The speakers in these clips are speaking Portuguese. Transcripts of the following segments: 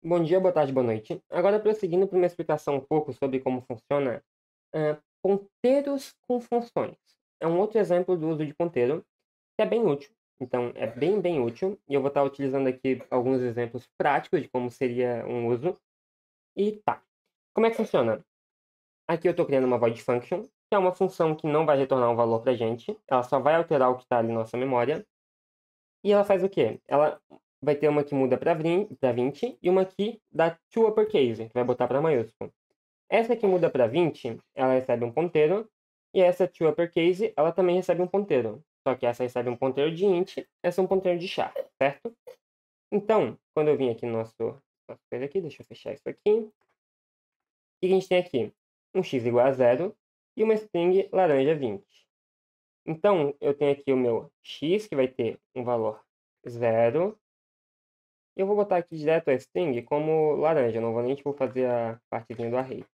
Bom dia, boa tarde, boa noite. Agora, prosseguindo para uma explicação um pouco sobre como funciona ponteiros com funções. É um outro exemplo do uso de ponteiro, que é bem útil. Então, é bem útil. E eu vou estar utilizando aqui alguns exemplos práticos de como seria um uso. E tá. Como é que funciona? Aqui eu estou criando uma void function, que é uma função que não vai retornar um valor para a gente. Ela só vai alterar o que está ali na nossa memória. E ela faz o quê? Ela vai ter uma que muda para 20 e uma que dá to uppercase, que vai botar para maiúsculo. Essa que muda para 20, ela recebe um ponteiro, e essa to uppercase, ela também recebe um ponteiro. Só que essa recebe um ponteiro de int, essa é um ponteiro de char, certo? Então, quando eu vim aqui no nossa coisa aqui, deixa eu fechar isso aqui. O que a gente tem aqui? Um x igual a 0 e uma string laranja 20. Então, eu tenho aqui o meu x, que vai ter um valor 0. Eu vou botar aqui direto a string como laranja, não vou nem tipo, fazer a partezinha do array.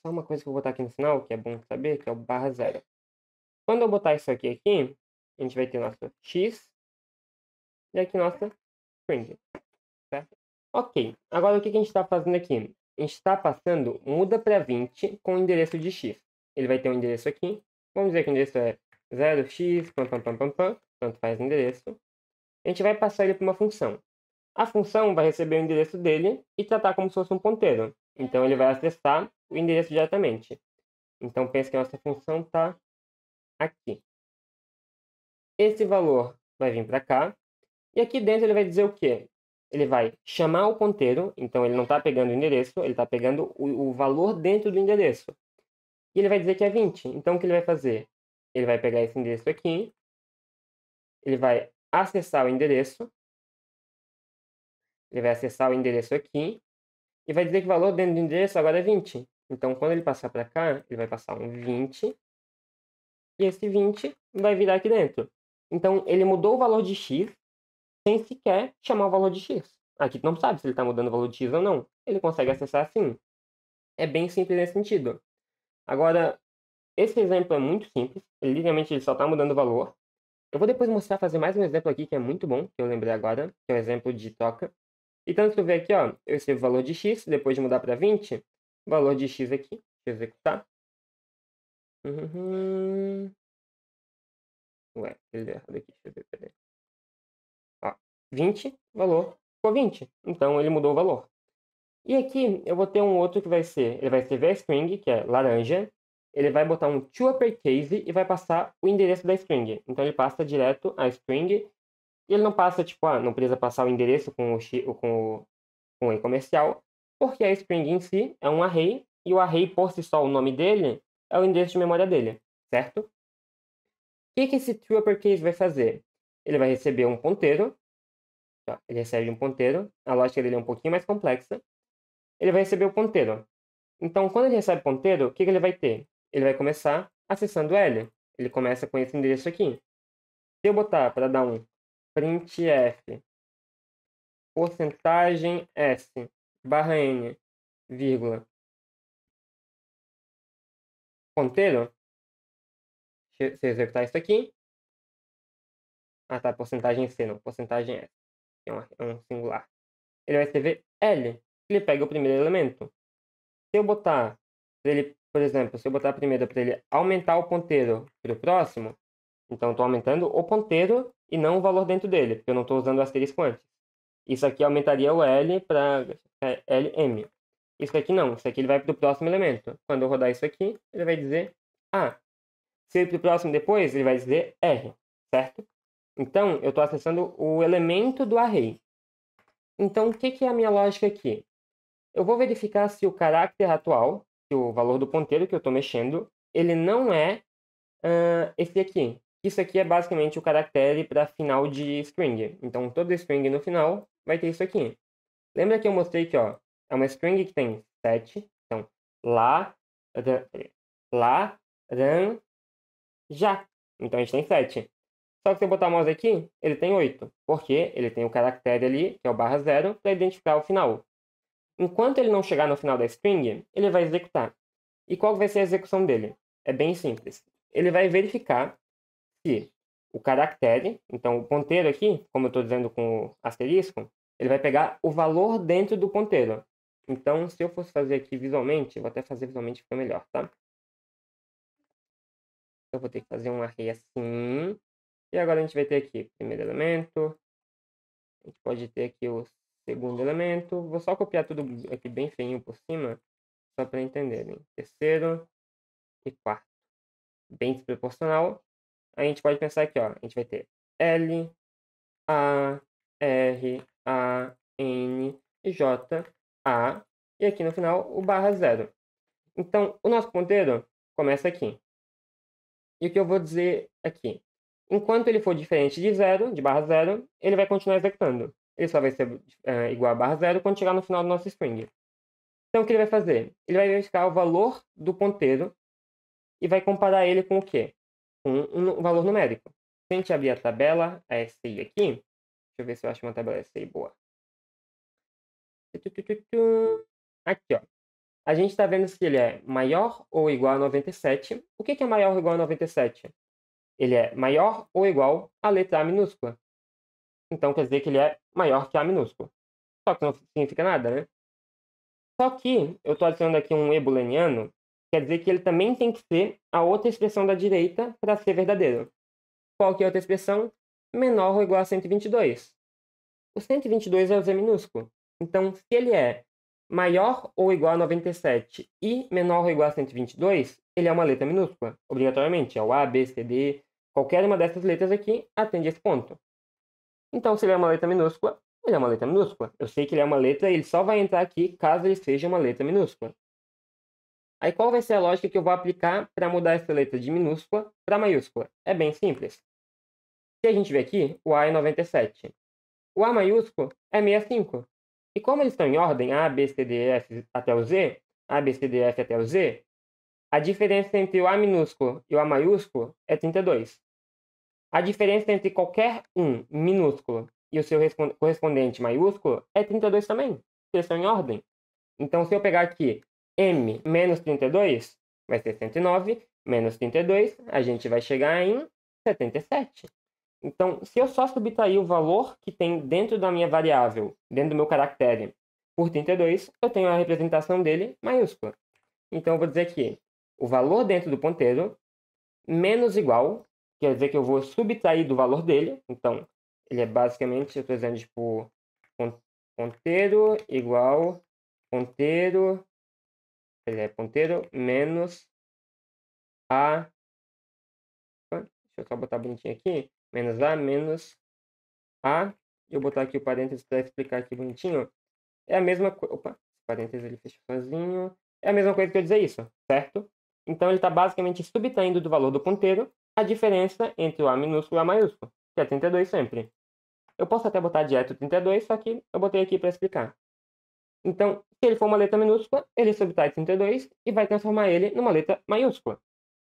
Só uma coisa que eu vou botar aqui no final, que é bom saber, que é o barra 0. Quando eu botar isso aqui, a gente vai ter nosso x e aqui nossa string, certo? Ok, agora o que a gente está fazendo aqui? A gente está passando muda para 20 com o endereço de x. Ele vai ter um endereço aqui, vamos dizer que o endereço é 0x, tanto faz o endereço. A gente vai passar ele para uma função. A função vai receber o endereço dele e tratar como se fosse um ponteiro. Então ele vai acessar o endereço diretamente. Então pense que a nossa função está aqui. Esse valor vai vir para cá. E aqui dentro ele vai dizer o quê? Ele vai chamar o ponteiro. Então ele não está pegando o endereço, ele está pegando o valor dentro do endereço. E ele vai dizer que é 20. Então o que ele vai fazer? Ele vai pegar esse endereço aqui. Ele vai acessar o endereço. Ele vai acessar o endereço aqui. E vai dizer que o valor dentro do endereço agora é 20. Então, quando ele passar para cá, ele vai passar um 20. E esse 20 vai virar aqui dentro. Então, ele mudou o valor de x sem sequer chamar o valor de x. Aqui não sabe se ele está mudando o valor de x ou não. Ele consegue acessar assim. É bem simples nesse sentido. Agora, esse exemplo é muito simples. Ele só está mudando o valor. Eu vou depois mostrar, fazer mais um exemplo aqui que é muito bom, que eu lembrei agora, que é o exemplo de troca. Então, se eu ver aqui, ó, eu recebo o valor de x, depois de mudar para 20, o valor de x aqui, deixa eu executar. Ué, ele deu errado aqui, deixa eu ver, peraí. Ó, 20, valor, ficou 20. Então, ele mudou o valor. E aqui, eu vou ter um outro que vai ser, ele vai escrever a string, que é laranja, ele vai botar um to uppercase e vai passar o endereço da string. Então, ele passa direto a string, e ele não passa, tipo, não precisa passar o endereço com o e-comercial, porque a string em si é um array, e o array, por si só, o nome dele é o endereço de memória dele, certo? O que esse to uppercase vai fazer? Ele vai receber um ponteiro, tá? Ele recebe um ponteiro, a lógica dele é um pouquinho mais complexa. Ele vai receber o ponteiro. Então, quando ele recebe o ponteiro, o que ele vai ter? Ele vai começar acessando L. Ele começa com esse endereço aqui. Se eu botar para dar um printf porcentagem s barra n, vírgula, ponteiro, se eu executar isso aqui, tá, porcentagem C, não, porcentagem S, que é um singular. Ele vai escrever L, ele pega o primeiro elemento. Se eu botar, ele, por exemplo, se eu botar primeiro para ele aumentar o ponteiro para o próximo, então eu estou aumentando o ponteiro e não o valor dentro dele, porque eu não estou usando o asterisco antes. Isso aqui aumentaria o L para LM. Isso aqui não, isso aqui ele vai para o próximo elemento. Quando eu rodar isso aqui, ele vai dizer A. Se eu ir para o próximo depois, ele vai dizer R, certo? Então, eu estou acessando o elemento do array. Então, o que é a minha lógica aqui? Eu vou verificar se o carácter atual, se o valor do ponteiro que eu estou mexendo, ele não é esse aqui. Isso aqui é basicamente o caractere para final de string. Então, toda string no final vai ter isso aqui. Lembra que eu mostrei que ó, é uma string que tem 7. Então, lá, lá, ran, já. Então, a gente tem 7. Só que se eu botar o mouse aqui, ele tem 8. Porque ele tem o caractere ali, que é o barra 0, para identificar o final. Enquanto ele não chegar no final da string, ele vai executar. E qual vai ser a execução dele? É bem simples. Ele vai verificar se o caractere, então o ponteiro aqui, como eu estou dizendo com o asterisco, Ele vai pegar o valor dentro do ponteiro. Então, se eu fosse fazer aqui visualmente, eu vou até fazer visualmente fica melhor, tá? Eu vou ter que fazer um array assim. E agora a gente vai ter aqui o primeiro elemento. A gente pode ter aqui o segundo elemento. Vou só copiar tudo aqui bem feinho por cima, só para entenderem. Terceiro e quarto. Bem desproporcional. A gente pode pensar aqui, ó. A gente vai ter L, A, R, A, N, J, A. E aqui no final o barra zero. Então, o nosso ponteiro começa aqui. E o que eu vou dizer aqui? Enquanto ele for diferente de zero, de barra zero, ele vai continuar executando. Ele só vai ser igual a barra zero quando chegar no final do nosso string. Então, o que ele vai fazer? Ele vai verificar o valor do ponteiro e vai comparar ele com o quê? Com um valor numérico. Se a gente abrir a tabela SI aqui, deixa eu ver se eu acho uma tabela SI boa. Aqui, ó. A gente está vendo se ele é maior ou igual a 97. O que é maior ou igual a 97? Ele é maior ou igual à letra A minúscula. Então, quer dizer que ele é maior que A minúsculo. Só que não significa nada, né? Só que eu estou adicionando aqui um e booleaniano, quer dizer que ele também tem que ser a outra expressão da direita para ser verdadeiro. Qual que é a outra expressão? Menor ou igual a 122. O 122 é o Z minúsculo. Então, se ele é maior ou igual a 97 e menor ou igual a 122, ele é uma letra minúscula, obrigatoriamente. É o A, B, C, D. Qualquer uma dessas letras aqui atende esse ponto. Então, se ele é uma letra minúscula, ele é uma letra minúscula. Eu sei que ele é uma letra e ele só vai entrar aqui caso ele seja uma letra minúscula. Aí qual vai ser a lógica que eu vou aplicar para mudar essa letra de minúscula para maiúscula? É bem simples. Se a gente ver aqui, o A é 97. O A maiúsculo é 65. E como eles estão em ordem, A, B, C, D, E, F até o Z, A, B, C, D, E, F até o Z, a diferença entre o A minúsculo e o A maiúsculo é 32. A diferença entre qualquer um minúsculo e o seu correspondente maiúsculo é 32 também, porque eles estão em ordem. Então, se eu pegar aqui M menos 32, vai ser 109, menos 32, a gente vai chegar em 77. Então, se eu só subtrair o valor que tem dentro da minha variável, dentro do meu caractere, por 32, eu tenho a representação dele maiúscula. Então, eu vou dizer que o valor dentro do ponteiro menos igual, quer dizer que eu vou subtrair do valor dele. Então, ele é basicamente, eu estou dizendo, tipo, ponteiro igual ponteiro, ele é ponteiro menos a, deixa eu só botar bonitinho aqui, menos a, menos a, eu vou botar aqui o parênteses para explicar aqui bonitinho, é a mesma coisa, opa, parênteses ele fecha sozinho, é a mesma coisa que eu dizer isso, certo? Então ele está basicamente subtraindo do valor do ponteiro a diferença entre o A minúsculo e o A maiúsculo, que é 32 sempre. Eu posso até botar direto 32, só que eu botei aqui para explicar. Então, se ele for uma letra minúscula, ele subtrai 32 e vai transformar ele numa letra maiúscula.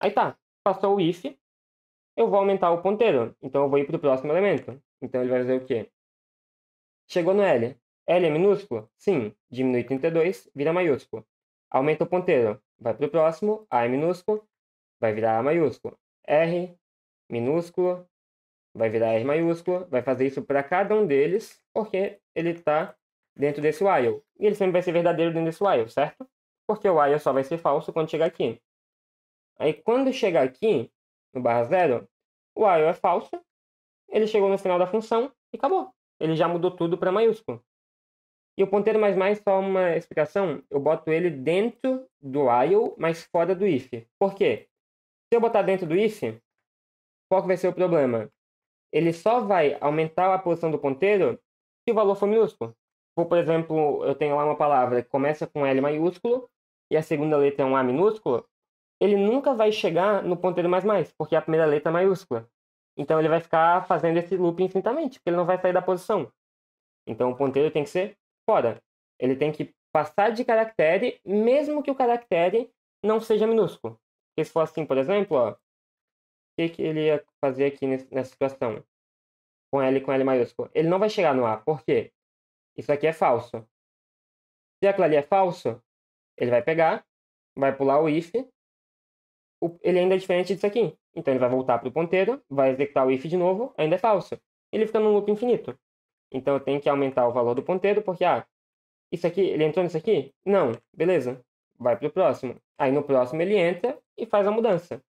Aí tá, passou o if, eu vou aumentar o ponteiro. Então eu vou ir para o próximo elemento. Então ele vai fazer o quê? Chegou no L. L é minúsculo? Sim. Diminui 32, vira maiúsculo. Aumenta o ponteiro. Vai para o próximo. A é minúsculo, vai virar A maiúsculo. R, minúsculo, vai virar R maiúsculo. Vai fazer isso para cada um deles, porque ele está dentro desse while. E ele sempre vai ser verdadeiro dentro desse while, certo? Porque o while só vai ser falso quando chegar aqui. Aí quando chegar aqui, no barra zero, o while é falso. Ele chegou no final da função e acabou. Ele já mudou tudo para maiúsculo. E o ponteiro mais, só uma explicação, eu boto ele dentro do while, mas fora do if. Por quê? Se eu botar dentro do if, qual que vai ser o problema? Ele só vai aumentar a posição do ponteiro se o valor for minúsculo. Por exemplo, eu tenho lá uma palavra que começa com L maiúsculo e a segunda letra é um A minúsculo, ele nunca vai chegar no ponteiro mais, porque a primeira letra é maiúscula. Então ele vai ficar fazendo esse loop infinitamente, porque ele não vai sair da posição. Então o ponteiro tem que ser fora. Ele tem que passar de caractere, mesmo que o caractere não seja minúsculo. Porque se for assim, por exemplo, ó, o que ele ia fazer aqui nessa situação? Com L maiúsculo. Ele não vai chegar no A. Por quê? Isso aqui é falso. Se aquilo ali é falso, ele vai pegar, vai pular o if, ele ainda é diferente disso aqui. Então ele vai voltar para o ponteiro, vai executar o if de novo, ainda é falso. Ele fica num loop infinito. Então eu tenho que aumentar o valor do ponteiro, porque, isso aqui, ele entrou nisso aqui? Não, beleza. Vai para o próximo. Aí no próximo ele entra e faz a mudança.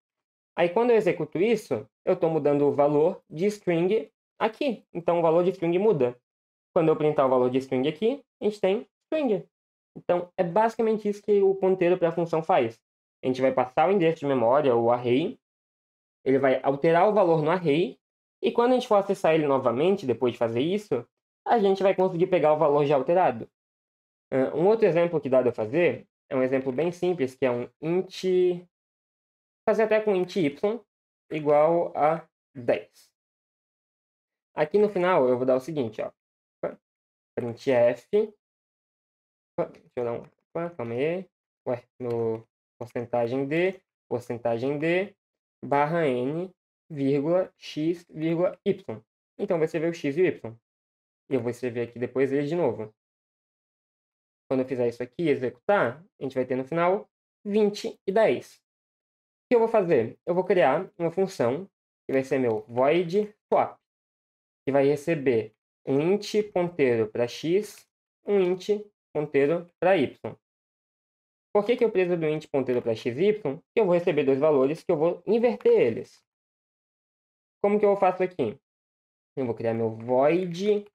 Aí quando eu executo isso, eu estou mudando o valor de string aqui. Então o valor de string muda. Quando eu printar o valor de string aqui, a gente tem string. Então é basicamente isso que o ponteiro para a função faz. A gente vai passar o endereço de memória, o array, ele vai alterar o valor no array, e quando a gente for acessar ele novamente, depois de fazer isso, a gente vai conseguir pegar o valor já alterado. Um outro exemplo que dá de eu fazer é um exemplo bem simples, que é um int, fazer até com int y igual a 10. Aqui no final eu vou dar o seguinte, ó, printf, deixa eu dar um, calma aí, no porcentagem d, barra n, vírgula, x, vírgula, y. Então vai escrever o x e o y. E eu vou escrever aqui depois ele de novo. Quando eu fizer isso aqui e executar, a gente vai ter no final 20 e 10. O que eu vou fazer? Eu vou criar uma função que vai ser meu void swap, que vai receber um int ponteiro para x, um int ponteiro para y. Por que eu preciso do int ponteiro para x e y? Porque eu vou receber dois valores que eu vou inverter eles. Como que eu faço aqui? Eu vou criar meu void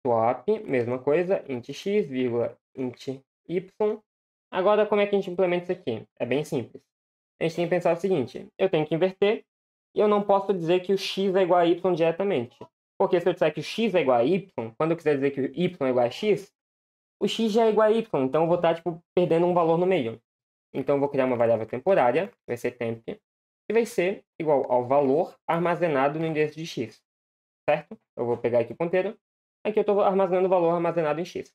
swap, mesma coisa, int x, vírgula, int y. Agora, como é que a gente implementa isso aqui? É bem simples. A gente tem que pensar o seguinte, eu tenho que inverter, e eu não posso dizer que o x é igual a y diretamente. Porque se eu disser que o x é igual a y, quando eu quiser dizer que o y é igual a x, o x já é igual a y, então eu vou estar perdendo um valor no meio. Então eu vou criar uma variável temporária, vai ser temp, que vai ser igual ao valor armazenado no endereço de x. Certo? Eu vou pegar aqui o ponteiro, aqui eu estou armazenando o valor armazenado em x.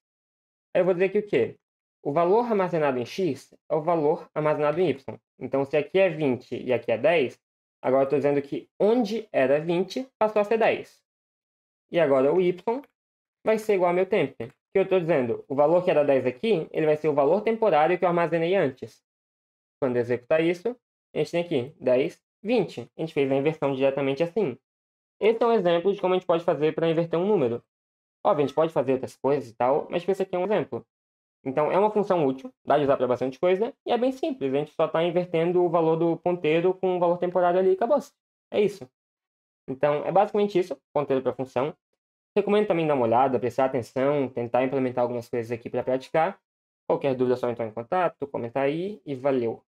Aí eu vou dizer que o quê? O valor armazenado em x é o valor armazenado em y. Então, se aqui é 20 e aqui é 10, agora eu estou dizendo que onde era 20 passou a ser 10. E agora o y vai ser igual ao meu temp. Que eu estou dizendo, o valor que era 10 aqui, ele vai ser o valor temporário que eu armazenei antes. Quando eu executar isso, a gente tem aqui 10, 20. A gente fez a inversão diretamente assim. Esse é um exemplo de como a gente pode fazer para inverter um número. Óbvio, a gente pode fazer outras coisas e tal, mas esse aqui é um exemplo. Então, é uma função útil, dá de usar para bastante coisa, e é bem simples. A gente só está invertendo o valor do ponteiro com o valor temporário ali e acabou-se. É isso. Então, é basicamente isso, ponteiro para função. Recomendo também dar uma olhada, prestar atenção, tentar implementar algumas coisas aqui para praticar. Qualquer dúvida é só entrar em contato, comentar aí e valeu!